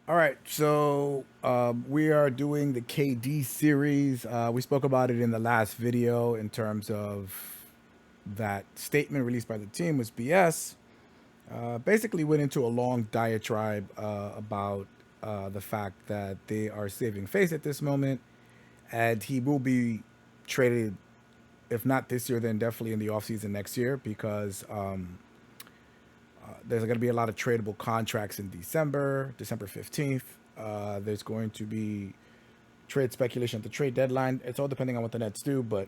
All right, so we are doing the KD series. We spoke about it in the last video in terms of that statement released by the team was BS. Basically, went into a long diatribe about the fact that they are saving face at this moment, and he will be traded, if not this year, then definitely in the offseason next year because there's going to be a lot of tradable contracts in December 15th. There's going to be trade speculation at the trade deadline. It's all depending on what the Nets do, but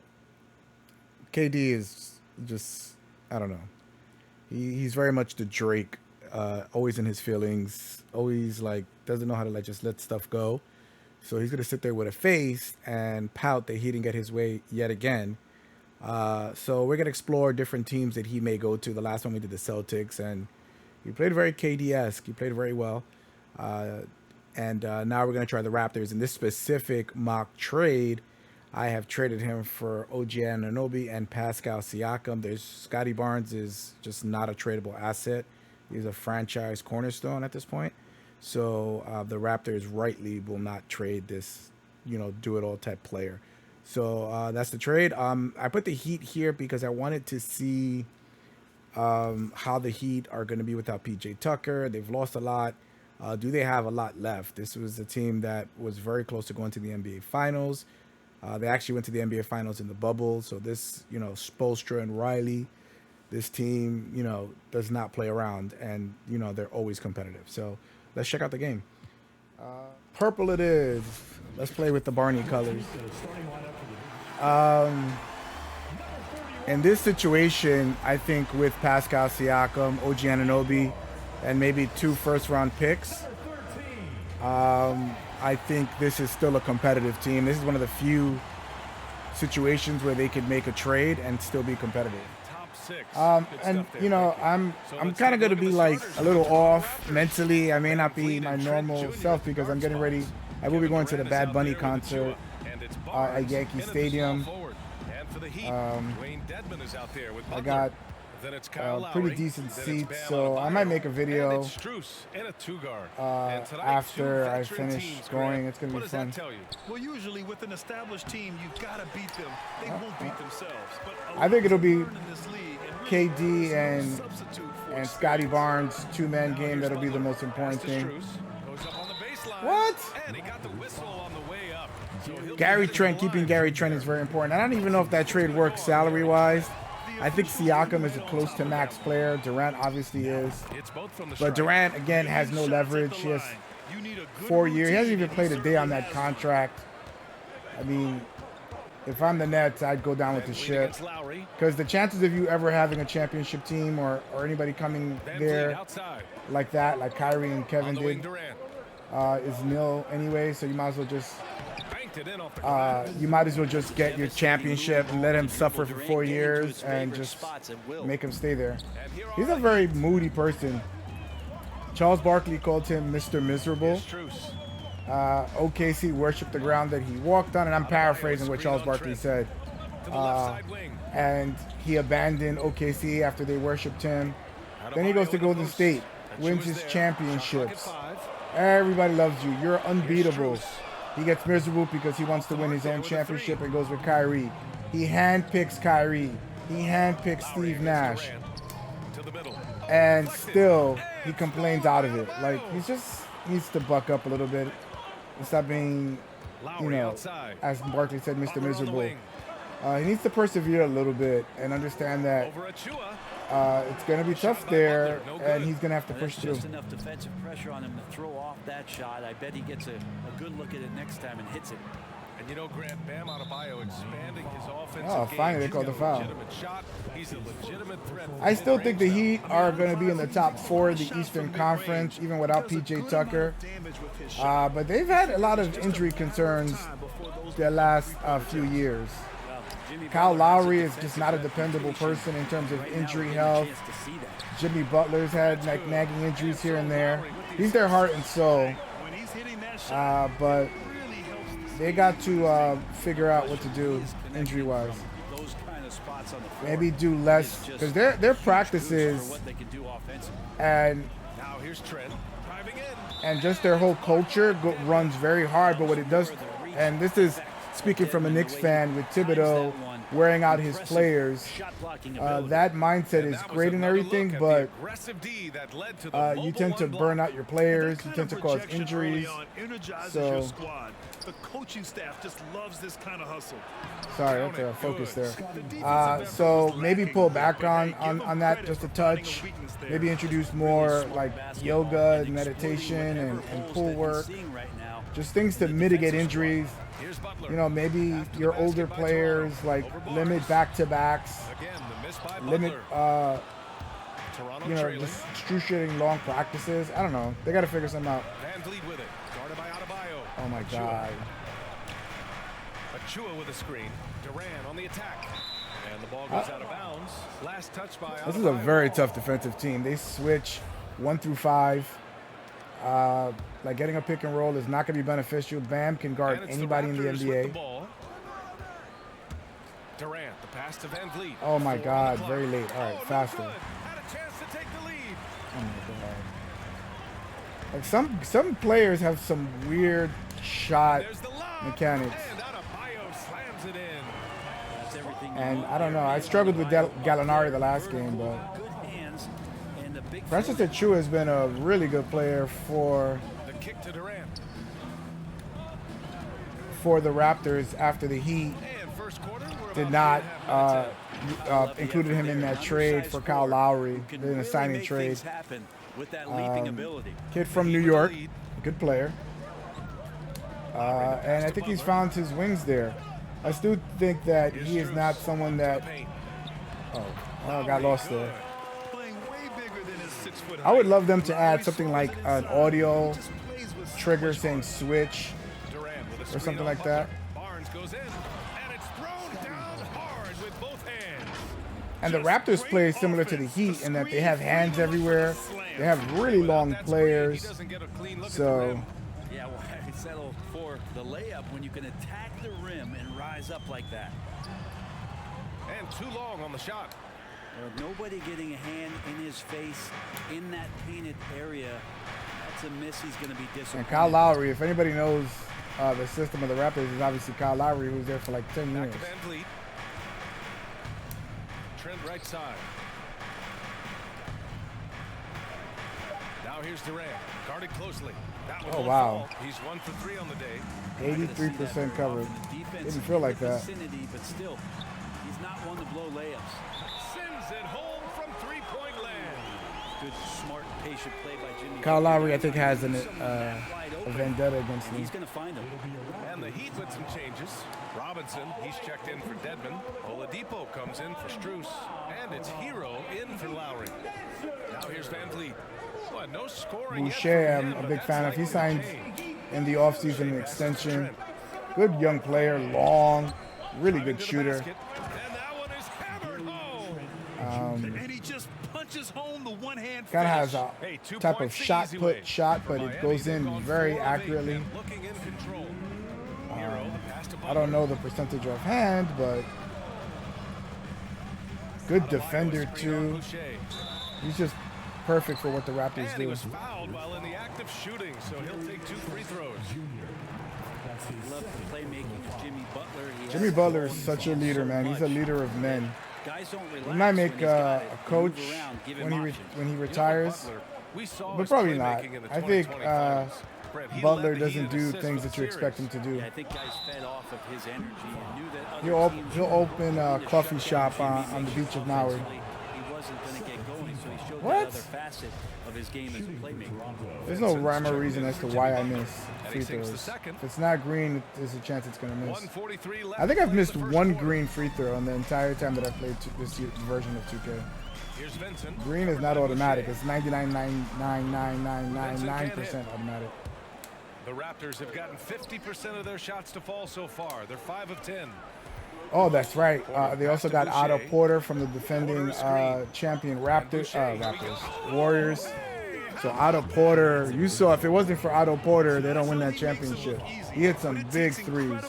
KD is just, I don't know. He's very much the Drake, always in his feelings, always like doesn't know how to just let stuff go. So he's gonna sit there with a face and pout that he didn't get his way yet again. So we're gonna explore different teams that he may go to. The last one we did the Celtics, and he played very KD-esque. He played very well. And now we're gonna try the Raptors. In this specific mock trade, I have traded him for OG Anunoby and Pascal Siakam. There's Scotty Barnes is just not a tradable asset. He's a franchise cornerstone at this point. So the Raptors rightly will not trade this, do it all type player. So that's the trade. I put the Heat here because I wanted to see how the Heat are going to be without PJ Tucker. They've lost a lot. Do they have a lot left? This was a team that was very close to going to the NBA Finals. They actually went to the NBA Finals in the bubble. So this, Spoelstra and Riley, this team, does not play around, and they're always competitive. So let's check out the game. Purple it is. Let's play with the Barney colors. In this situation, I think with Pascal Siakam, OG Anunoby, and maybe 2 first-round picks, I think this is still a competitive team. This is one of the few situations where they could make a trade and still be competitive. And I'm kind of going to be like a little off mentally. I may not be my normal self because I'm getting ready. I will be going to the Bad Bunny concert at Yankee Stadium. I got pretty decent seats, so I might make a video after I finish going. It's going to be fun. Well, usually with an established team, you've got to beat them. They won't beat themselves. But I think it'll be KD and Scotty Barnes 2-man game. That'll be the most important thing. What? Gary Trent, keeping Gary Trent is very important. I don't even know if that trade works salary-wise. I think Siakam is a close to max player. Durant obviously is. But Durant, again, has no leverage. He has 4 years. He hasn't even played a day on that contract. I mean, if I'm the Nets, I'd go down with the ship. Because the chances of you ever having a championship team or anybody coming there like that, like Kyrie and Kevin did, is nil anyway. So you might as well just get your championship and let him suffer for 4 years and just make him stay there. He's a very moody person. Charles Barkley called him Mr. Miserable. OKC worshipped the ground that he walked on, and I'm paraphrasing what Charles Barkley said. And he abandoned OKC after they worshipped him. Then he goes to Golden State, wins his championships. Everybody loves you. You're unbeatable. He gets miserable because he wants to win his own championship and goes with Kyrie. He handpicks Kyrie. He handpicks Steve Nash. And still, he complains out of it. Like, he just needs to buck up a little bit and stop being, as Barkley said, Mr. Miserable. He needs to persevere a little bit and understand that it's going to be tough there, and he's going to have to push through. Just enough defensive pressure on him to throw off that shot. I bet he gets a good look at it next time and hits it. And Grant, Bam Adebayo expanding his offensive Oh, finally they called the foul. He's a legitimate threat. I still think the Heat are going to be in the top 4 of the Eastern Conference, even without PJ Tucker. But they've had a lot of injury concerns their last few years. Kyle Lowry is just not a dependable person in terms of injury health. Jimmy Butler's had nagging injuries here and there. He's their heart and soul. But they got to figure out what to do injury-wise. Maybe do less, because their practices and and just their whole culture runs very hard. But what it does, and this is speaking from a Knicks fan with Thibodeau wearing out his players, that mindset is great and everything, but you tend to burn out your players, you tend to cause injuries. So the coaching staff just loves this kind of hustle. Sorry, I have to focus there. So maybe pull back on that just a touch. Maybe introduce more like yoga and meditation and pool work. Just things to mitigate injuries. You know, maybe your older players like limit back-to-backs. Limit, you know, just shooting long practices. I don't know. They got to figure something out. Oh my God. Achua with a screen. Duran on the attack. And the ball goes out of bounds. Last touch by This is a very tough defensive team. They switch 1 through 5. Like getting a pick and roll is not going to be beneficial. Bam can guard anybody in the NBA. Durant, the pass to Van Vliet. Oh my God, very late. All right, faster. Had a chance to take the lead. Oh my God. Like some players have some weird shot mechanics. And I don't know. I struggled with Gallinari the last game, but Francis Achua has been a really good player for the Raptors after the Heat did not included him in that trade for Kyle Lowry in a signing trade. Kid from New York, good player. And I think he's found his wings there. I still think that he is not someone that... Oh, I got lost there. I would love them to add something like an audio trigger saying switch or something like that. And the Raptors play similar to the Heat in that they have hands everywhere. They have really long players. So... Yeah, well, I settle for the layup when you can attack the rim and rise up like that. And too long on the shot. Nobody getting a hand in his face in that painted area. That's a miss. He's going to be disappointed. And Kyle Lowry, if anybody knows the system of the Raptors, is obviously Kyle Lowry, who's there for like 10 years. Back to Van Vliet. Trent right side. Now here's Durant. Guarded closely. Oh, wow. He's 1 for 3 on the day. 83% coverage. Didn't feel like that. But still, he's not one to blow layups. Sends it home from three-point land. Good, smart, patient play by Jimmy. Kyle Lowry, I think, has a vendetta against him. He's going to find him. And the Heat with some changes. Robinson, he's checked in for Dedmon. Oladipo comes in for Strus. And it's Hero in for Lowry. Now here's Van Vliet. Well, no scoring. Boucher, I'm a big fan of. He signed in the offseason an extension. Good young player, long, really good shooter. And that one is hammered home. And he just punches home the one-hand Kind of has a Hey, 2 type of points the shot easy put way. shot, but For it goes Miami, in they've gone very 4 of 8 accurately. and looking in control. Hero, the pass to I don't know the percentage offhand, but good defender too. He's just perfect for what the Raptors And he do. was fouled while in the act of shooting, so he'll take 2 free throws. Love the playmaking of Jimmy Butler. Jimmy Butler is such a leader, man. He's a leader of men. Guys don't relax He might when make he's got a it. coach Move around, give when him he options. retires, We saw but his probably not. playmaking in the I think 2020 finals. Brett, he Butler led the Heat doesn't in do assists things for that the you expect series. him to do. Yeah, I think guys fed off of his energy and knew that other teams He'll open a were coffee to shut shop down on Jimmy the beach of offensively. Maui. He wasn't going to get going, so he showed What? that other facet of his game as a playmaker. There's no rhyme or reason as to why I miss free And he sinks the throws. second. If it's not green, there's a chance it's going to miss. 1:43 left I think I've in missed the first one quarter. green free throw in the entire time that I've played this version of 2K. Here's Vincent. Green is not automatic. It's 99.99999% automatic. The Raptors have gotten 50% of their shots to fall so far. They're 5 of 10. Oh, that's right. They also got Otto Porter from the defending champion Raptors. Warriors. So Otto Porter, you saw if it wasn't for Otto Porter, they don't win that championship. He hit some big threes.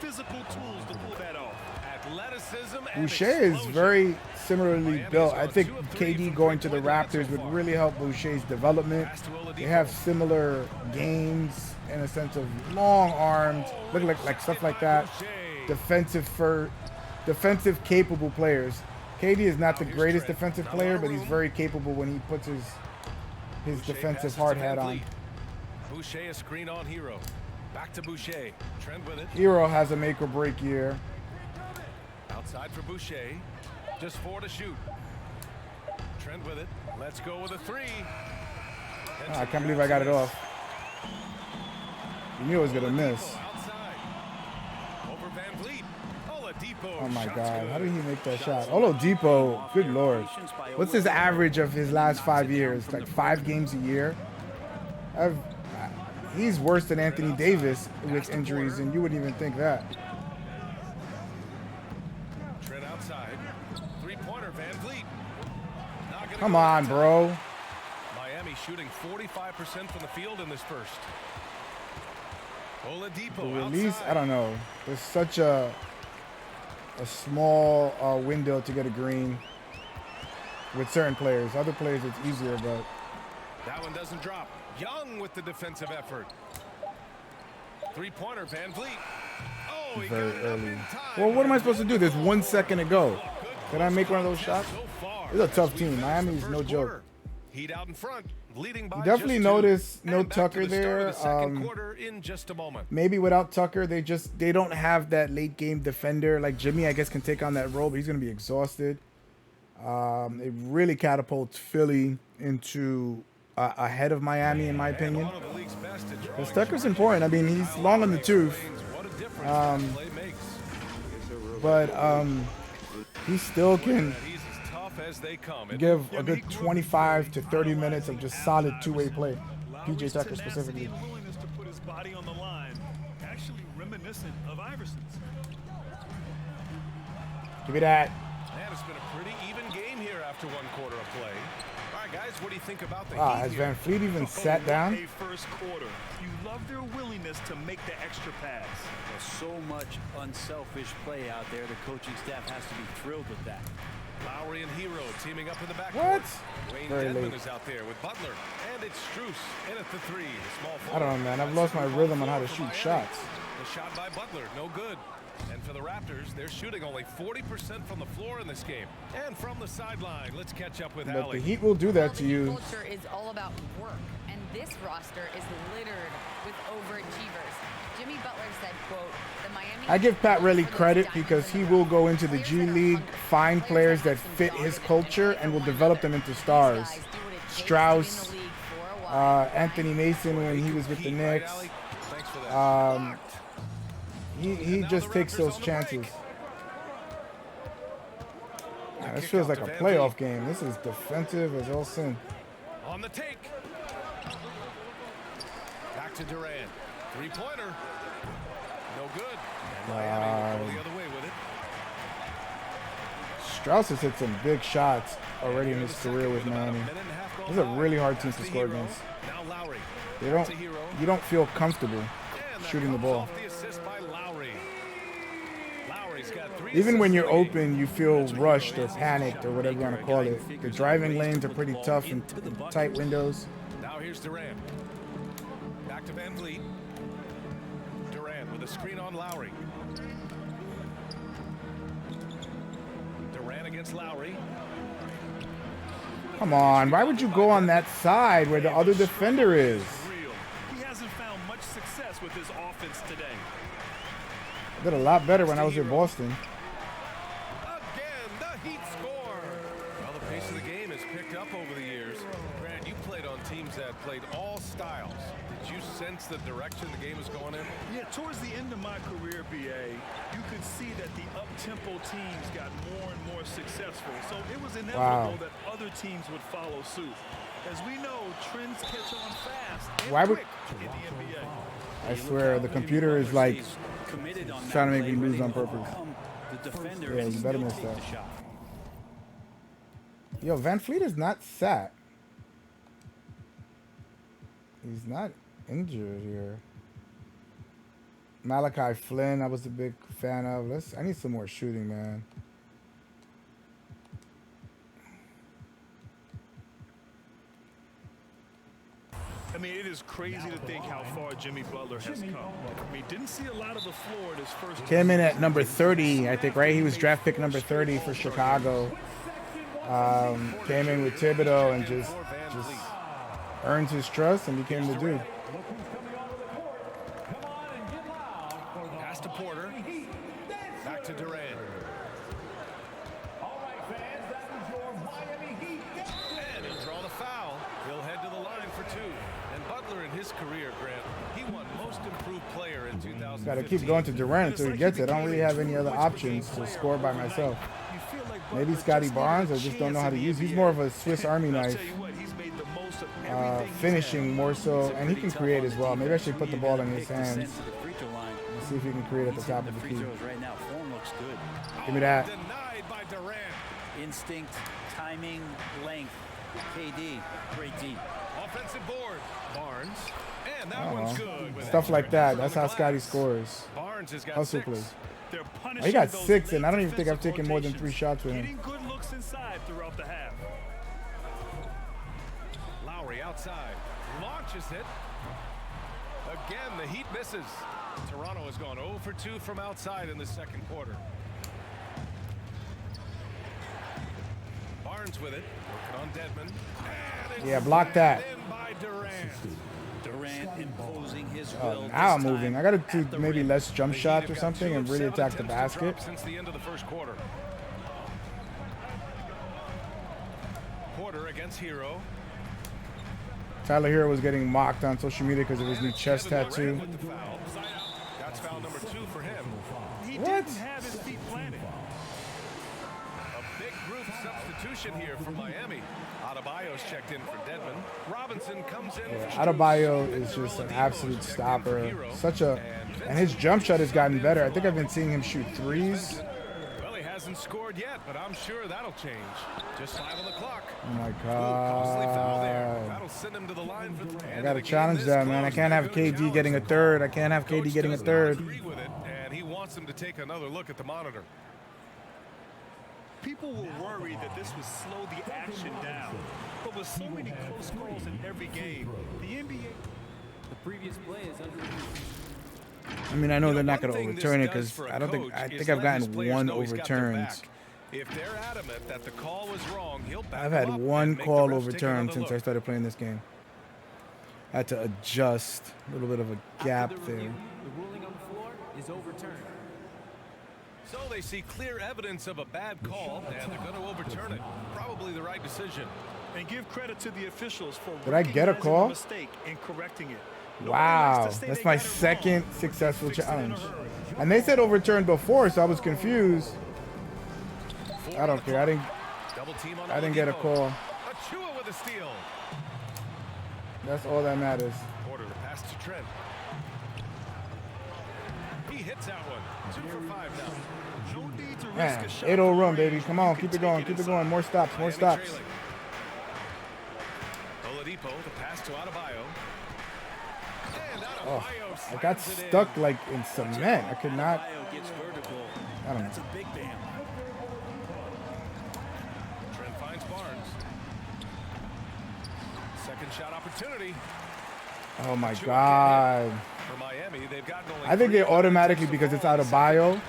Physical tools to pull that off. Athleticism and Boucher is explosion. very similarly built. I think KD going to the Raptors would really help Boucher's development. They have similar games in a sense of long arms, look like stuff like that. Defensive capable players. KD is not the greatest defensive player, but he's very capable when he puts his defensive hard hat on. Boucher a screen on Hero. Back to Boucher. Trend with it. Hero has a make or break year. Outside for Boucher. Just 4 to shoot. Trend with it. Let's go with a 3. Oh, I can't believe I got it off. You knew I was gonna miss. Over Van Vliet. Oladipo. Oh my God! How did he make that shot? Oladipo, good lord! What's his average of his last 5 years? Like 5 games a year. He's worse than Anthony Davis with injuries, and you wouldn't even think that. Trent outside. 3-pointer Van Vliet. Come on, bro. Miami shooting 45% from the field in this first. Oladipo The release, outside. I don't know. There's such a small window to get a green with certain players. Other players, it's easier, but That one doesn't drop. Young with the defensive effort. 3-pointer Van Vliet. Oh, he very got it up early. in time. Well, what am I supposed to do? There's 1 second to go. Did I make one of those shots? So far, This is a tough as we team. finish Miami's the no first joke. quarter. Heat out in front, leading by You definitely just 2. notice no And back to Tucker the start of there. the second quarter in just a moment. Maybe without Tucker, they don't have that late game defender. Like Jimmy, I guess, can take on that role, but he's going to be exhausted. It really catapults Philly into ahead of Miami, in my opinion. One of the league's best at drawing Because Tucker's important. I mean, he's long on the tooth, what a difference that play makes. but he still can He's as tough as they come. give a good 25 to 30 minutes of just solid two-way play. PJ Tucker Tenacity specifically. and willingness to put his body on the line, actually reminiscent of Iverson's. Give me that. And it's been a pretty even game here after 1 quarter of play. All right, guys, what do you think about the Wow, Heat has here? Van Fleet even sat down? A first quarter. You love their willingness to make the extra pass. So much unselfish play out there. The coaching staff has to be thrilled with that. Lowry and Hero teaming up in the back. What? Wayne Very Dedmon late. is out there with Butler. And it's Strus in at the 3. The small I don't know, man. I've lost my rhythm on how to shoot shots. The shot by Butler, no good. And for the Raptors, they're shooting only 40% from the floor in this game. And from the sideline, let's catch up with But the Allie. Heat will do that to The Heat you. culture is all about work, and this roster is littered with overachievers. Jimmy Butler said, quote, the Miami I give Pat Riley for those credit diamonds because in he the will rough. go into the Players G that are League, hungry, find players that have some fit dogged his and culture, they and will want develop another. them into These stars. guys do what it takes to be in Strauss, the league for a while. Anthony Mason when he was with the Heat, right, Knicks. Allie? Thanks for that. Blocked. He Now just the takes Raptors those on the chances. break. Man, this kick feels out like to a Van playoff Vliet. game. This is defensive as all sin. On the take. Back to Durant. 3-pointer. No good. And Miami will go the other way with it. Strauss has hit some big shots already in his career with Miami. This is a really hard team to score against. Now Lowry. You don't feel comfortable And that shooting the comes ball. off the assist by Lowry. Lowry's got 3 Even when assists you're in the game. open, you feel rushed or panicked or whatever you want to call it. The driving lanes are pretty tough and tight windows. Now here's Durant. Back to Van Vliet. Durant with a screen on Lowry. Durant against Lowry. Come on, why would you go on that side where the other defender is? Real. He hasn't found much success with his offense today. I did a lot better when I was in Boston. Again, the Heat score. Well, the pace of the game has picked up over the years. Grant, you played on teams that played all styles. Did you sense the direction the game was going in? Yeah, towards the end of my career, BA, you could see that the up-tempo teams got more and more successful. So it was inevitable that other teams would follow suit. As we know, trends catch on fast and Why would- quick in the NBA. I swear, the computer is like Committed on trying to that make me play, lose ready on to purpose. overcome the defender Yeah, and you better still miss take that. the shot. Yo, Van Fleet is not sat. He's not injured here. Malachi Flynn, I was a big fan of. I need some more shooting, man. I mean, it is crazy to think how far Jimmy Butler has come. I mean, didn't see a lot of the floor in his first. Came in at number 30, I think, right? He was draft pick number 30 for Chicago. Came in with Thibodeau and just earned his trust and became the dude. Pass to Porter. Back to Durant. And he'll draw the foul. He'll head to the line for two. And Butler in his career, Grant, he won most improved player in 2015. Got to keep going to Durant until he gets it. I don't really have any other options to score by myself. Maybe Scotty Barnes. I just don't know how to use. He's more of a Swiss Army knife, finishing more so, and he can create as well. Maybe I should put the ball in his hands and see if he can create at the top of the key. Right now, form looks good. Give me that. Denied by Durant. Instinct, timing, length. KD, great D. Offensive board. Barnes. And that one's good. Stuff like that. That's how Scotty scores. Barnes has got Hustle 6. play. Oh, He got 6, and I don't even think I've taken more than 3 shots with him. Getting good looks inside throughout the half. Lowry outside. Launches it. Again, the Heat misses. Toronto has gone 0 for 2 from outside in the second quarter. Barnes with it. Working on Dedmon. And Yeah, block that. in by Durant. Durant imposing his will. Now I'm this moving. time I got to at do the maybe rim. less jump The Heat shots have or got something 2 and of really 7 attack the attempts to drop basket. since the end of the first quarter. Porter against Hero. Tyler Hero was getting mocked on social media because of his new chest Kevin tattoo. Durant with the foul. That's foul number 2 for him. He What? didn't have his feet planted. A big group substitution here for Miami. Adebayo's checked in for Dedmon. Robinson comes in. for Adebayo Strus. is just an Oladipo absolute checked in for stopper. Hero. And his jump shot has gotten better. I think I've been seeing him shoot threes. Well, he hasn't scored yet, but I'm sure that'll change. Just 5 on the clock. Oh my Costly foul there. God. That'll send him to the line for 3. I got to challenge that, man. I can't have KD getting a third. I can't have KD getting a third. Agree with it, and he wants him to take another look at the monitor. People will worry that this would slow the action down. But with so many close calls in every game, the NBA. The previous play is under review. I mean, I know they're not One going to thing this overturn it does because for a I don't think coach I is think I've let his gotten players one know he's got their overturned. back. If they're adamant that the call was wrong, he'll back I've them had up one and make the call refs take overturned another since I look. started playing this game. I had to adjust a little bit of a gap After the there. review, the ruling on the floor is overturned. So they see clear evidence of a bad call, and they're going to overturn it. Probably the right decision. And give credit to the officials for Did I get a recognizing call? the mistake and correcting it. Nobody Wow, likes to say that's they my got it wrong, second but they successful fixed it in a challenge. hurry. And they said overturned before, so I was confused. 4 I on don't the care. clock. Double team on I didn't get a Oladipo. call. Achua with a steal. That's all that matters. Porter the pass to Trent. He hits that one. 2 for 5 now. No need to risk Man, a shot 8-0 from run, baby. range. Come on, You keep can it going, take keep it inside. going. More stops, more Miami stops. trailing. Oladipo, the pass to Adebayo. And Adebayo I got slams it in. stuck like in cement. I could not. Adebayo gets vertical. I don't That's know. a big bam. Trent finds Barnes. Second shot opportunity Oh my God. for Miami. They've gotten only I think 3 they automatically, attempts because to it's fall out in of the bio,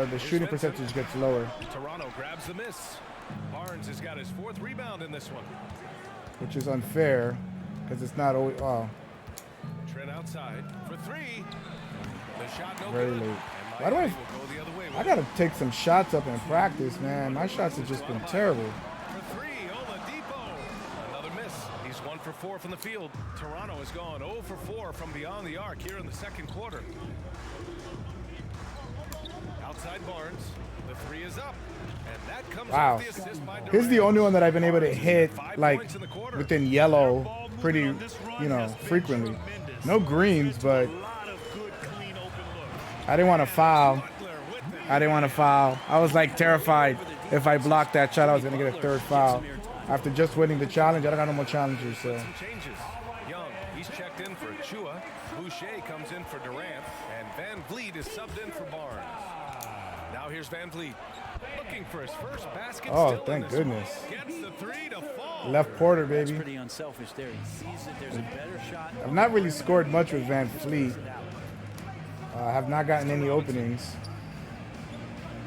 the Here's shooting Vincent. percentage gets lower, second. Toronto grabs the miss. Barnes has got his 4th rebound in this one. which is unfair because it's not always. Oh, Trent outside for 3. The shot no Very good. late. And Why do I- Miami will go the other way with I it. gotta take some shots up in practice, man. My shots have just been terrible. For 3, Oladipo. Another miss. He's 1 for 4 from the field. Toronto has gone 0 for 4 from beyond the arc here in the second quarter. Outside Barnes. The 3 is up. And that comes Wow. off the assist by Durant. Here's the only one that I've been able to Barnes hit has 5 like points in the quarter. within yellow, pretty, frequently. No greens, but A lot of good, clean, open looks. I didn't want to foul. Butler with it. I didn't want to foul. I was like terrified if I blocked that shot, I was gonna get a third foul. After just winning the challenge, I don't got no more challenges. So Some changes. Young, he's checked in for Achua. Boucher comes in for Durant. And Van Vliet is subbed in for Barnes. Now here's Van Vliet. Looking for his first basket. Oh, still in thank this goodness. one. Gets the three to fall. Left Porter, That's baby. pretty unselfish there. He sees that there's a better shot. I've not really scored much with Van Vliet. I have not gotten any openings,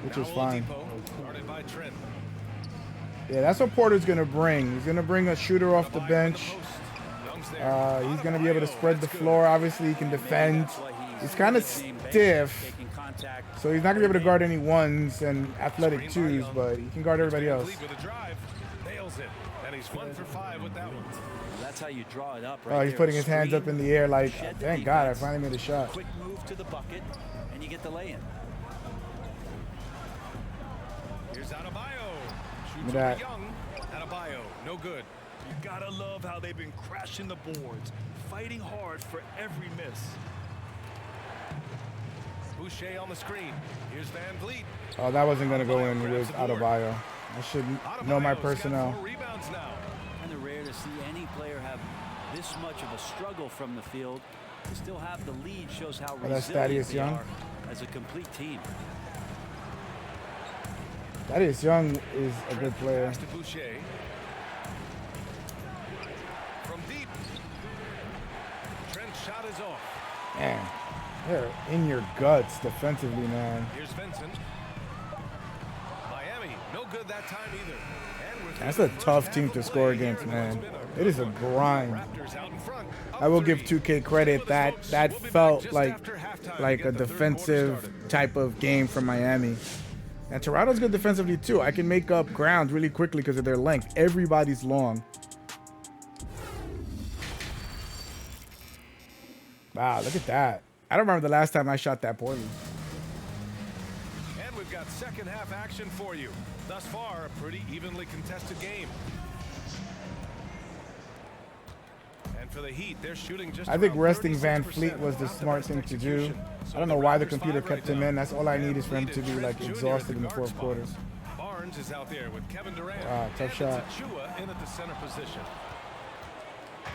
which is fine. Guarded by Trent. Yeah, that's what Porter's going to bring. He's going to bring a shooter off the bench. He's going to be able to spread the floor. Obviously, he can defend. He's kind of stiff, so he's not going to be able to guard any ones and athletic twos, but he can guard everybody else. Nails it, and he's 1 for 5 with that one. That's how you draw it up, right? Oh, he's putting his hands up in the air like, thank God, I finally made a shot. Quick move to the bucket, and you get the lay-in. Here's Adebayo. Shoots Look at that. Young. Adebayo, no good. You gotta love how they've been crashing the boards, fighting hard for every miss. Boucher on the screen. Here's Van Vliet. Oh, that wasn't going to go in with Adebayo. I should know my Adebayo's got personnel. 4 rebounds now. Kind of rare to see any player have this much of a struggle from the field. To still have the lead shows how that's resilient Thaddeus they Young. are as a complete team. Thaddeus Young is a good player. Pass to Boucher. From deep. Trent's shot is off. Man, they're in your guts defensively, man. Here's Vincent. Miami, no good that time either. And we're That's through a the first tough half team of to play score here, against, and man. it's been a It is a grind. Raptors out in front. I will give 3. 2K credit. That We'll be back felt just like after halftime to a get the third quarter defensive started. type of game from Miami. And Toronto's good defensively too. I can make up ground really quickly because of their length. Everybody's long. Wow, look at that. I don't remember the last time I shot that poorly. And we've got second half action for you. Thus far, a pretty evenly contested game. And for the Heat, they're shooting just I think around resting 36%. Van Fleet was the Not smart best thing to do. execution. So I don't know the why the Raptors computer 5 kept right him now. in. That's all I need is for him Van to be Vliet like Jr. at exhausted the in the guard fourth spot. quarter. Barnes is out there with Kevin Durant. Tough And shot. it's Achua in at the center position.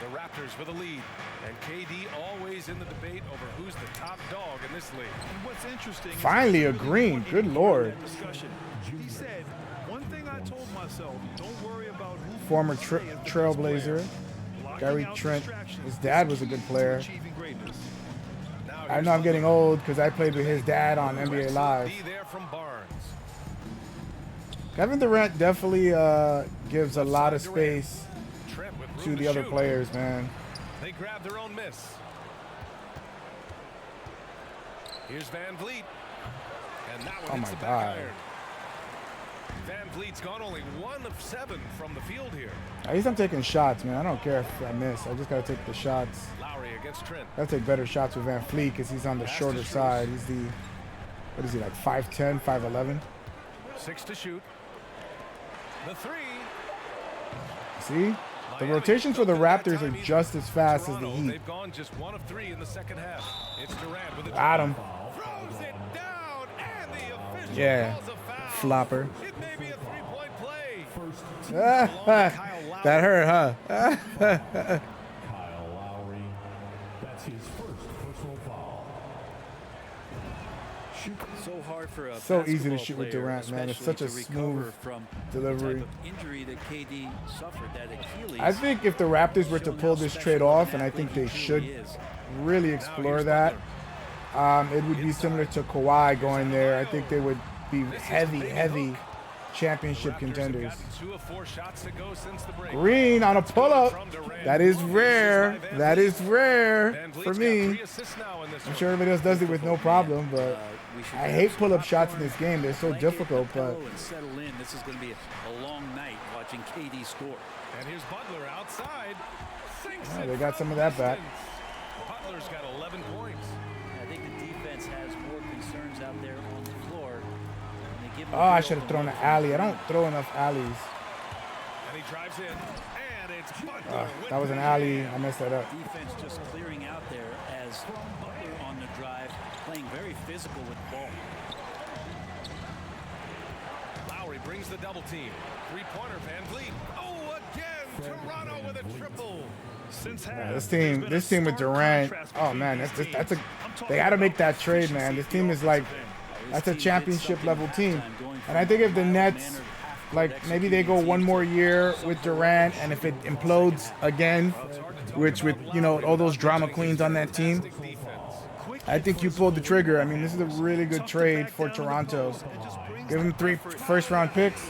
The Raptors with a lead, and KD always in the debate over who's the top dog in this league. And what's interesting is Finally he's a really green. wanting Good to be Lord. part of that discussion. He said, one thing I told myself, don't worry about who Former you say is the best Trailblazer, player. Blocking Gary out Trent. distractions His is dad key was a good to player. achieving greatness. Now I know I'm getting old because I played with his dad on NBA Live. D there from Barnes. Kevin Durant definitely gives a lot of space Trent with room to the other shoot. players, man. They grab their own miss. Here's Van Vliet. And that one Oh hits my the back God. iron. Van Vliet's gone only 1 of 7 from the field here. At least I'm taking shots, man. I don't care if I miss. I just gotta take the shots. Lowry against Trent. Gotta take better shots with Van Fleet because he's on the Pass to shorter Strus. side. He's the, what is he, like 5'10", 5'11"? 6 to shoot. The 3. See? The Miami rotations for the took that Raptors time are either. just as fast as the Toronto, Heat. They've gone just 1 of 3 in the second half. It's Durant with a Got him. throws it down, and the official Yeah. calls a foul. Flopper. It may be a 3-point play. That hurt, huh? Kyle Lowry. That's his first personal foul. So hard for a So easy to basketball shoot with player, Durant, man. It's especially such a to recover smooth from delivery. The type of injury that KD suffered, that Achilles. I think if the Raptors were to shown pull how this special trade of an off, and I think athlete they he should truly is. really explore that, it would be similar to Kawhi going there. I think they would be heavy championship contenders. 2 of 4 shots to go since the break. Green on a pull-up. That is rare. That is rare Van Vliet's for got me. 3 assists now in this I'm one. sure everybody else does it with no problem, but We should I grab hate some pull-up popcorn, shots in this game. They're so blanket, difficult, a but pillow, and settle in. This is going to be a long night watching KD score. And here's Butler outside. Sinks Yeah, it they got from some of that back. distance. Butler's got 11 points. I think the defense has more concerns out there on the floor. And they give them oh, I a should have feel thrown for an what alley. I they're don't throw enough alleys. And he drives in. And it's Butler. with That was the an alley. jam. I messed that up. Defense just clearing out there as Butler on the drive, playing very physical with the ball. Lowry brings the double team. 3-pointer Van Vliet. Oh, again. Toronto with a triple. Since Yeah, half, this there's team been a with stark Durant. contrast Oh between man, these that's a. teams. I'm talking They got to make about that trade, man. efficiency This at team the is like offensive end. That's a championship level team. And I think if the Nets, like maybe they go one more year with Durant, and if it implodes again, which with, you know, all those drama queens on that team, I think you pulled the trigger. I mean, this is a really good trade for Toronto. Give him 3 first-round picks.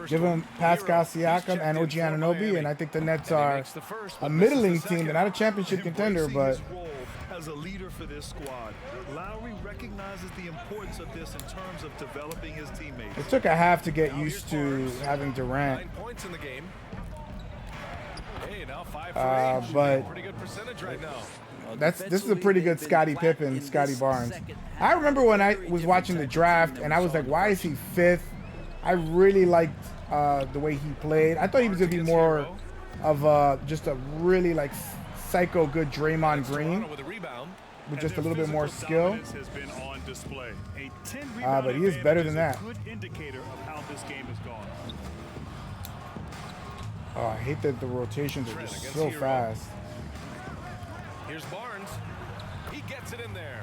Give him Pascal Siakam and OG Anunoby, and I think the Nets are a middling team. They're not a championship contender, but as a leader for this squad, Lowry recognizes the importance of this in terms of developing his teammates. it took a half to get used to having Durant. 9 points in the game. Hey, now 5 for 8. But Pretty good percentage right now. this is a pretty good Scottie Pippen, Scottie Barnes. I remember when I was watching the draft, and I was like, why is he 5th? I really liked the way he played. I thought he was going to be more of just a really like psycho good Draymond Green with just a little bit more skill. But he is better than that. Oh, I hate that the rotations are just so fast. Here's Barnes. He gets it in there.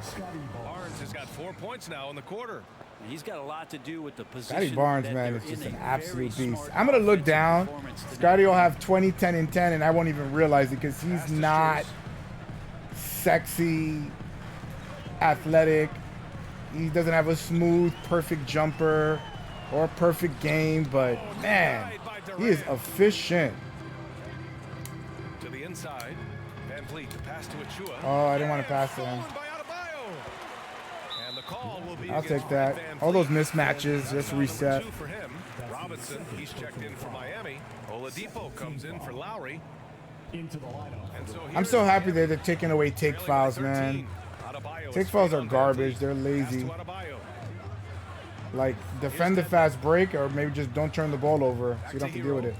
Barnes has got 4 points now in the quarter. He's got a lot to do with the position. Scottie Barnes, that man, they're is just in an a absolute very beast. smart I'm going to look down. performance tonight. Scottie will have 20, 10, and 10, and I won't even realize it because he's not sexy, athletic. He doesn't have a smooth, perfect jumper or a perfect game, but man, he is efficient. To the inside. Van Vliet, the pass to Achua. Oh, I didn't want to pass to him. And the call will be I'll against take that. Van All those Vliet. mismatches, just Number reset. 2 for him. Robinson, he's checked in for Miami. Oladipo comes in for Lowry. Into the lineup. And so I'm so happy that they're taking away take fouls, man. Take fouls are garbage. They're lazy. Like, defend the fast break or maybe just don't turn the ball over so you don't have to deal with it.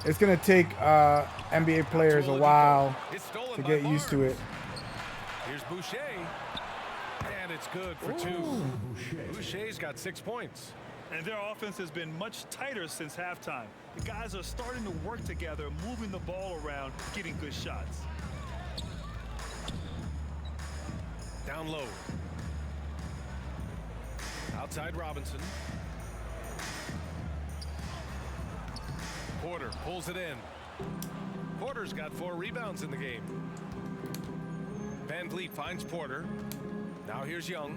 It's going to take NBA players a while to get used to it. Here's Boucher. And it's good for 2. Boucher's got 6 points. And their offense has been much tighter since halftime. The guys are starting to work together, moving the ball around, getting good shots. Down low. Outside Robinson. Porter pulls it in. Porter's got 4 rebounds in the game. Van Vliet finds Porter. Now here's Young.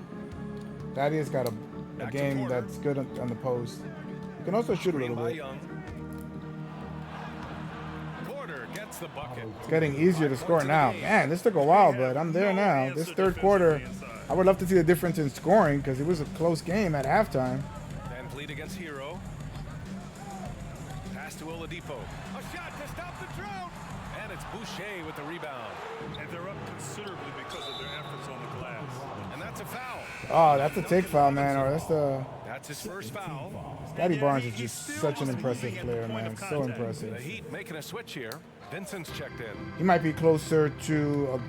Thaddeus got a Back to game Porter. that's good on the post. You can also shoot a Screen little by bit. Young. Porter gets the bucket. It's getting easier to score now. Man, this took a while, but I'm there now. This third quarter, I would love to see the difference in scoring because it was a close game at halftime. Van Vliet against Hero. Pass to Oladipo. A shot to stop the drought. And it's Boucher with the rebound. And they're up considerably because of their efforts on the glass. And that's a foul. Oh, that's a take foul, man. Or That's his first foul. Scottie Barnes is just such an impressive player, man. So The impressive. Heat making a switch here. Vincent's checked in. He might be closer to a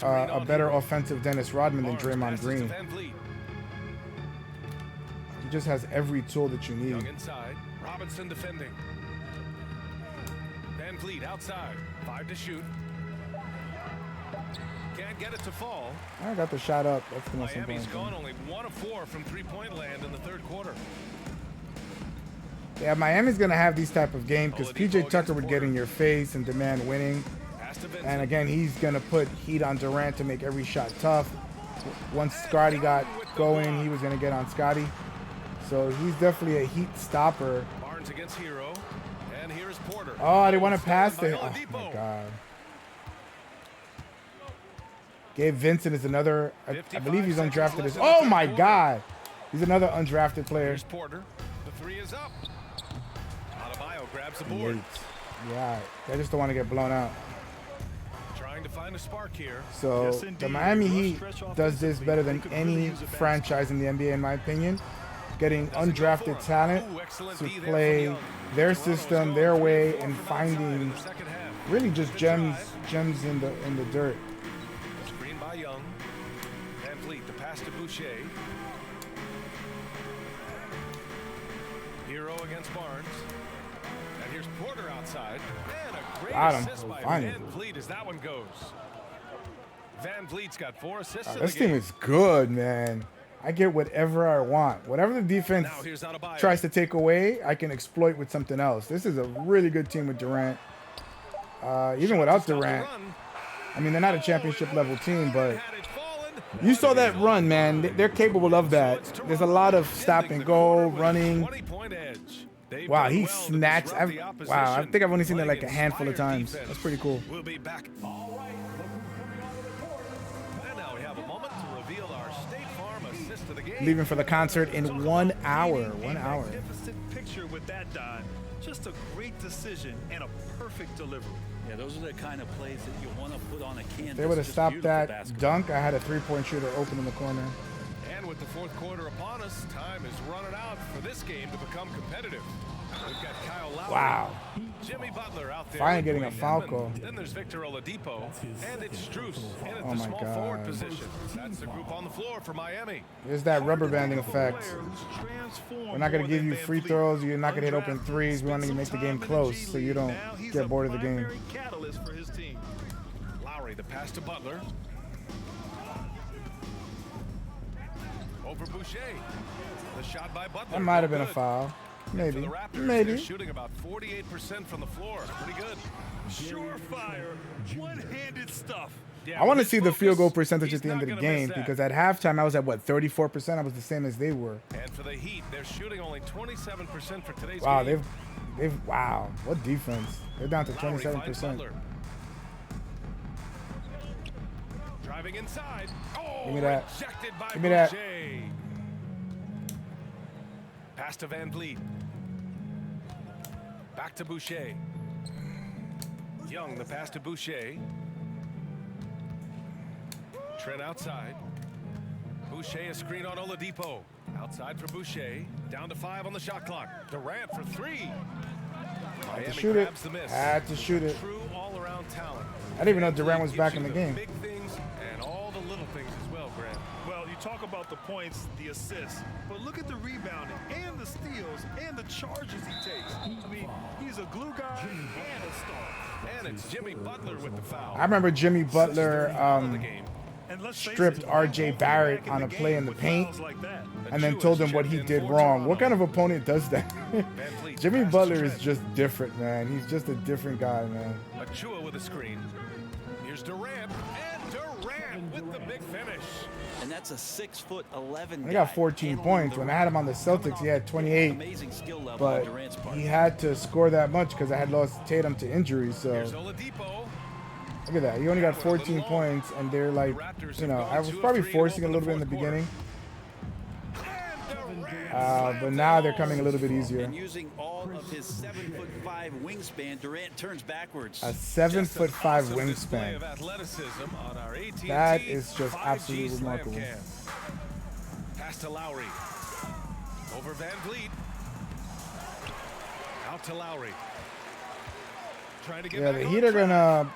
a better offensive Dennis Rodman than Barnes Draymond passes to Green. Van Vliet. He just has every tool that you Young need. inside. Robinson defending. Van Vliet outside. 5 to shoot. Can't get it to fall. I got the shot up. That's the most Miami's important gone thing. only 1 of 4 from three-point land in the third quarter. Yeah, Miami's going to have these type of games because PJ Tucker would get in your face and demand winning. Pass to Vincent. And again, he's going to put heat on Durant to make every shot tough. Once Scottie got going, he was going to get on Scottie. So he's definitely a heat stopper. Barnes against Hero. And here's Porter. Oh, I didn't want to pass to him. By Oh, my Oladipo. God. Gabe Vincent is another, I believe he's 55 undrafted. seconds left in the Oh, third my quarter. God. He's another undrafted player. Here's Porter. The 3 is up. Adebayo grabs the board. Late. Yeah, I just don't want to get blown out. Trying to find a spark here. So Yes, the indeed. Miami Rush Heat stretch does this offensively. better than They could any really use a basket. franchise in the NBA, in my opinion. Getting undrafted talent Ooh, excellent to D there from play Young. their Toronto's system, gone their 3 way, of 4 and from outside in finding the second half. really just Good gems drive. in the dirt. Screen by Young. Van Vliet, the pass to Boucher. Hero against Barnes. And here's Porter outside. And a great Got him. assist by Finally. Van Vliet as that one goes. Van Vliet's got 4 assists in This the team game. is good, man. I get whatever I want. Whatever the defense Now here's Adebayo. tries to take away, I can exploit with something else. This is a really good team with Durant. Even without Durant, I mean, they're not a championship level team, but you saw that run, man. They're capable of that. There's a lot of stop and go, running. 20-point edge. They've Wow, done he well to snatched. disrupt the Wow, I opposition, think I've only seen that playing like a handful of inspired times. defense. That's pretty cool. We'll be back. And now we have a moment to reveal our State Farm assist of the game. Leaving for the concert in 1 hour. 1 A hour. magnificent picture with that dive. Just a great decision and a perfect delivery. Yeah, those are the kind of plays that you want to put on a canvas. If they would have Just stopped beautiful that basketball. dunk, I had a 3-point shooter open in the corner. And with the 4th quarter upon us, time is running out for this game to become competitive. We've got Kyle Lowry. Wow. Jimmy Butler out there. Finally getting a with foul Edmond. call. Then there's Victor Oladipo. And it's Strus in at Oh the my small God. forward position. That's the group on the floor for Miami. There's that rubber banding effect. Player who's transformed We're not going more to give than you Van free Vliet. throws. You're not going to hit open Undrafted, threes. We want to spent make the some game time in close G so you League. don't Now he's get a bored of the game. primary catalyst for his team. Lowry, the pass to Butler. Over Boucher. The shot by Butler. That might have been a Good. foul. For Maybe. the Raptors, they're Maybe. shooting about 48% from the floor. Pretty good. Surefire, one-handed stuff. Yeah, I want to with see the focus, field goal percentage he's at the end not of the gonna miss game that. because at halftime I was at what, 34%? I was the same as they were. And for the Heat, they're shooting only 27% for today's Wow, game. wow, what defense? They're down to Lowry finds 27%. Butler. Driving inside. Oh, Give me that. rejected by Give me that. Boucher. Pass to Van Vliet. Back to Boucher. Young, the pass to Boucher. Trent outside. Boucher a screen on Oladipo. Outside for Boucher. Down to 5 on the shot clock. Durant for 3. Had to Miami shoot it. grabs the miss. Had to shoot it. True all-around talent. I didn't even know Durant was Gives back you in the game. Big things and all the little things as well, Grant. Well, you talk about the points, the assists, but look at the rebounding and the steals and the charges he takes. I mean, he's a glue guy and a star. And it's Jimmy Butler with the foul. I remember Jimmy Butler Of the game. And let's face stripped it, R.J. won't be Barrett back in on the a play game in the with paint fouls like that. and then Achua's told him what checked he in did for wrong. What Toronto. kind of opponent does that? Van Vliet Jimmy pass to Butler is Trent. just different, man. He's just a different guy, man. Achua with a screen. Here's Durant. And Durant with the big finish. And that's a 6'11" He got guy 14 handling points. the When I had him on the rock. Celtics, he had 28. Amazing skill level But on Durant's part. he had to score that much because I had lost Tatum to injury. So Here's Oladipo. look at that. He only got 14 points, and they're like, you know, I was probably forcing a little bit in the beginning, but now they're coming a little bit easier. And using all of his 7'5" wingspan, Durant turns backwards. A 7'5" Awesome display wingspan. of athleticism on our AT&T That is just 5G absolutely Slam remarkable. Cam. Pass to Lowry. Over Van Vliet. Out to Lowry. Trying to get Yeah, back the on Heat are track.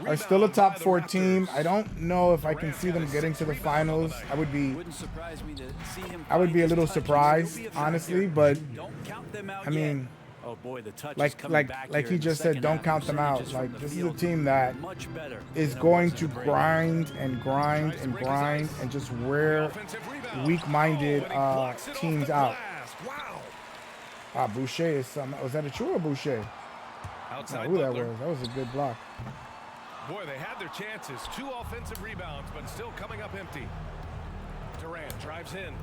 are still a Rebound top by the 4 team. Raptors. I don't know if I can Durant see got them his getting 6th to the rebound on the finals. night. I would be Wouldn't surprise me to see him. I would be a find little his touches. surprised, He'll be a threat honestly, here. but Don't count them out I yet. mean, Oh boy, the touch is like coming back like here he in the just said, second don't half. count them out. Percentages from Like the this is a field team that much better is than it going was to in the break. grind and grind and grind and just wear Offensive rebound. weak-minded Oh, and he blocks it off teams the out. glass. Wow. Ah, Boucher is some. Was that a Achua or Boucher? I Outside don't know who that Butler. was. That was a good block. Boy, they had their chances. 2 offensive rebounds, but still coming up empty. Durant drives in.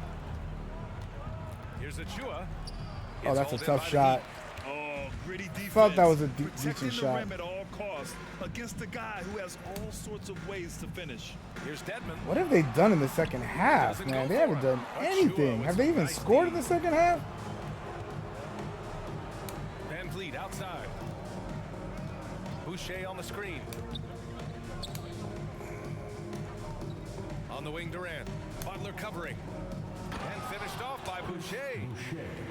Here's Achua. Oh, that's a tough shot. Oh, gritty defense. Felt that was a Protecting decent the shot. rim at all costs against a guy who has all sorts of ways to finish. Here's Dedmon. What have they done in the second half, man? They haven't done anything. Have they even scored in the second half? Van Vliet outside. Boucher on the screen. On the wing, Durant. Butler covering. And finished off by Boucher.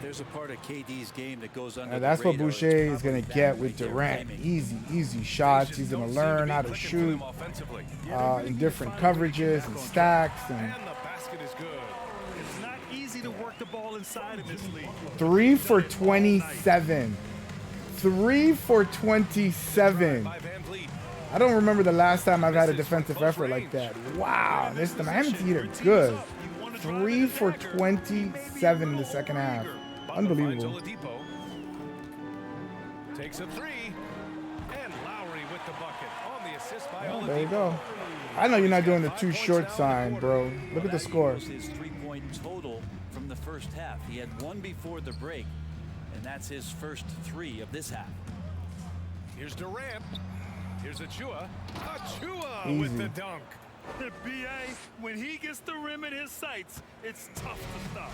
There's a part of KD's game that goes under. And that's what the radar. Boucher It's is going to probably get that with right there, Durant. playmaking. Easy shots. Just He's going don't to seem learn be how to clicking for shoot them offensively. in different coverages and stacks. And And the basket is good. It's not easy to work the ball inside in this league. 3 for 27. 3 for 27. By Van Vliet. I don't remember the last time I've had a Misses from defensive close effort like range. that. Wow, this the Miami Heat are good. 3 for 27 in the second half. Butler finds Unbelievable. Oladipo. Takes a three. And Lowry with the bucket on the assist by Oladipo. There you go. I know you're not doing the too short sign, bro. Look at the score. That equals his 3-point total from the first half. He had one before the break, and that's his first 3 of this half. Here's Durant. Here's Achua. Achua Easy. with the dunk. BA, when he gets the rim in his sights, it's tough to stop.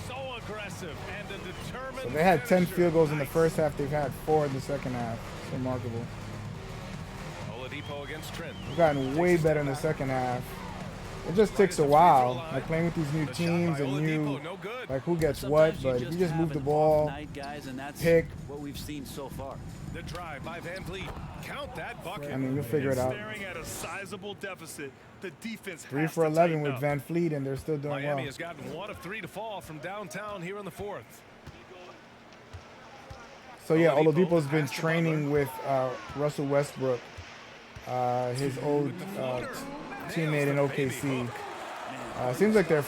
So aggressive and a determined. So they had 10 finisher. field goals in the first half. They've had 4 in the second half. It's remarkable. Oladipo against Trent. They've gotten way better in the second half. It just takes a while, like playing with these new teams and new, like who gets what. Sometimes But if you just have move the an ball, off night, guys, and that's pick. what we've seen so far. The drive by Van Vliet. Count that bucket. I mean, you'll figure it out. Staring at a sizable deficit, the defense 3 has for to 11 tighten with up. Van Fleet, and they're still doing Miami well. has gotten 1 of 3 to fall from downtown here in the fourth. So yeah, Oladipo Oladipo's been pass to training with Russell Westbrook, his old teammate in OKC. Seems like they're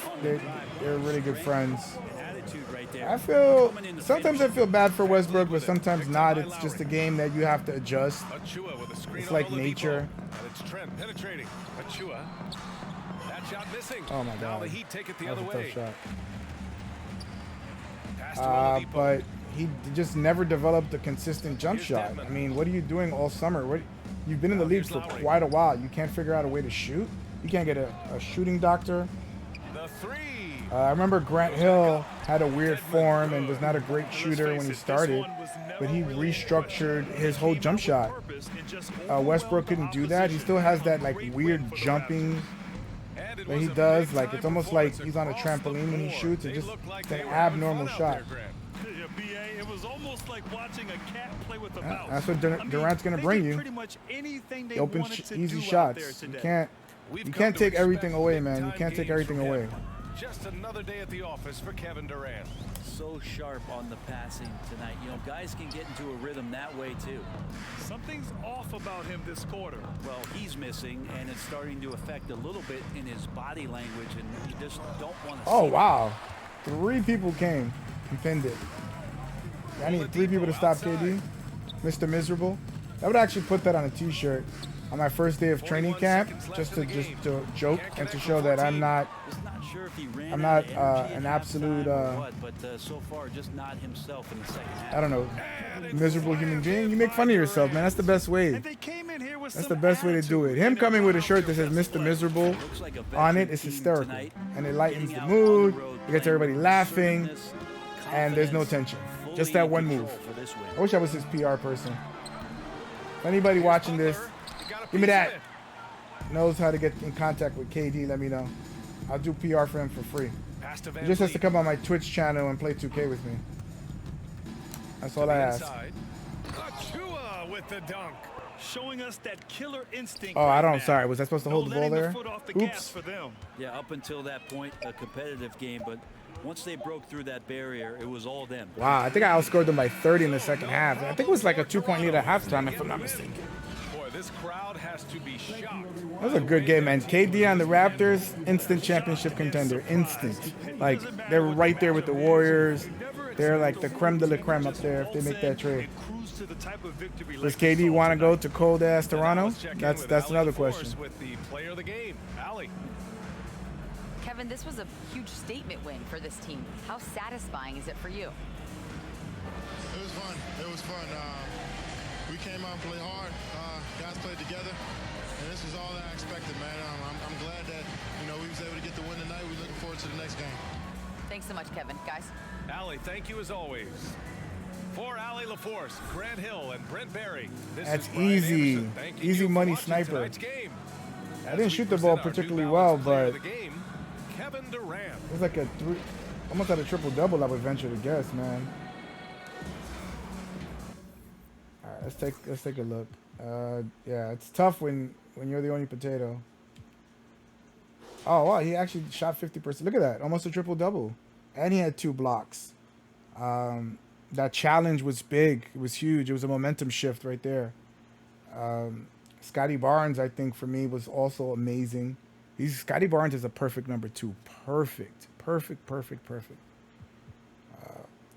really good friends. Attitude right there. I feel sometimes I feel bad for Westbrook, but sometimes not. It's just a game that you have to adjust. Achua with a screen It's on like Oladipo. nature. And it's Trent penetrating. Achua. That shot missing. Oh my Now God, the Heat take it the that was other a way. tough shot. Pass to Oladipo. But he just never developed a consistent jump Here's shot. Dedmon. I mean, what are you doing all summer? You've been in the league Here's for Lowry. quite a while. You can't figure out a way to shoot. You can't get a shooting doctor. The three. I remember Grant Hill had a weird form and was not a great shooter when he started, but he restructured his whole jump shot. Westbrook couldn't do that. He still has that like weird jumping And it that was he a does. big Like time it's almost like performance he's on a across the trampoline when he board. shoots. They It's just looked like it's they an were having abnormal fun out shot. there, Grant. Yeah, BA, it was almost like watching a cat play with a Yeah, mouse. that's what Durant's gonna they bring did you. pretty much anything they Open wanted to easy do out there shots. You today. can't We've you come can't to take everything expect away, man. You big-time can't take games everything from away. him. Just another day at the office for Kevin Durant. So sharp on the passing tonight. You know, guys can get into a rhythm that way too. Something's off about him this quarter. Well, he's missing, and it's starting to affect a little bit in his body language, and you just don't want to Oh see wow, 3 people came and pinned it. I need 3 people to stop KD. Mr. Miserable. I would actually put that on a T-shirt on my first day of training camp, just to joke and to show that I'm not. Just not sure if he ran I'm out not, of energy an at absolute, halftime or what, but so far just not himself in the second half. I don't know, miserable human being. You make fun of yourself, man. That's the best way. And they came in here with That's some the best way to do it. attitude Him and coming with a about shirt that their says best Mr. play. Miserable Looks like a on veteran it is team hysterical, tonight, and it lightens getting the out on mood. the road, It gets playing everybody with laughing, assertiveness, and there's no confidence, tension. fully Just that in one control move. for this win. I wish I was his PR person. If anybody watching this give me that. knows how to get in contact with KD, let me know. I'll do PR for him for free. He just has to come on my Twitch channel and play 2K with me. That's all I ask. Achua with the dunk. Showing us that killer instinct. Oh, I right don't. now. Sorry, was I supposed to hold the ball letting there? foot off the gas Oops. for them. Yeah, up until that point, a competitive game, but once they broke through that barrier, it was all them. Wow, I think I outscored them by 30 in the second half. I think it was like a 2-point lead at halftime, if I'm not mistaken. Boy, this crowd has to be shocked. That was a good game, man. KD on the Raptors, instant championship contender. Instant. Like, they were right there with the Warriors. They're like the creme de la creme up there if they make that trade. Does KD want to go to cold-ass Toronto? That's another question. With the player of the game, Allie. Kevin, this was a huge statement win for this team. How satisfying is it for you? It was fun. It was fun. We came out and played hard. Guys played together, and this was all that I expected, man. I'm glad that we was able to get the win tonight. We're looking forward to the next game. Thanks so much, Kevin. Guys. Allie, thank you as always. For Allie LaForce, Grant Hill, and Brent Berry. This That's is Brian easy. Anderson. Thanking Easy you for money watching sniper. tonight's game. I As didn't we shoot the ball present our particularly New well, Balance player but of the game, Kevin Durant. it was like a almost at a triple-double, I would venture to guess, man. All right, let's take a look. Yeah, it's tough when you're the only potato. Oh wow, he actually shot 50%. Look at that, almost a triple-double, and he had 2 blocks. That challenge was big. It was huge. It was a momentum shift right there. Scotty Barnes, I think, for me, was also amazing. Scotty Barnes is a perfect number 2. Perfect.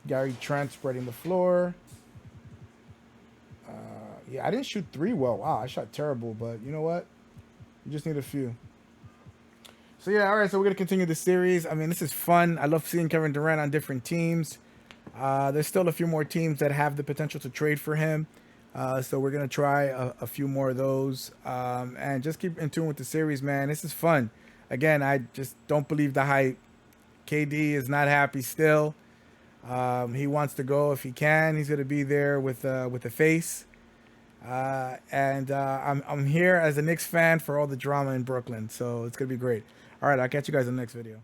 Gary Trent spreading the floor. Yeah, I didn't shoot 3 well. Wow, I shot terrible, but you know what? You just need a few. So yeah, all right, so we're going to continue the series. I mean, this is fun. I love seeing Kevin Durant on different teams. There's still a few more teams that have the potential to trade for him. So we're going to try a few more of those. And just keep in tune with the series, man. This is fun. Again, I just don't believe the hype. KD is not happy still. He wants to go if he can. He's going to be there with the face. I'm here as a Knicks fan for all the drama in Brooklyn. So it's going to be great. All right, I'll catch you guys in the next video.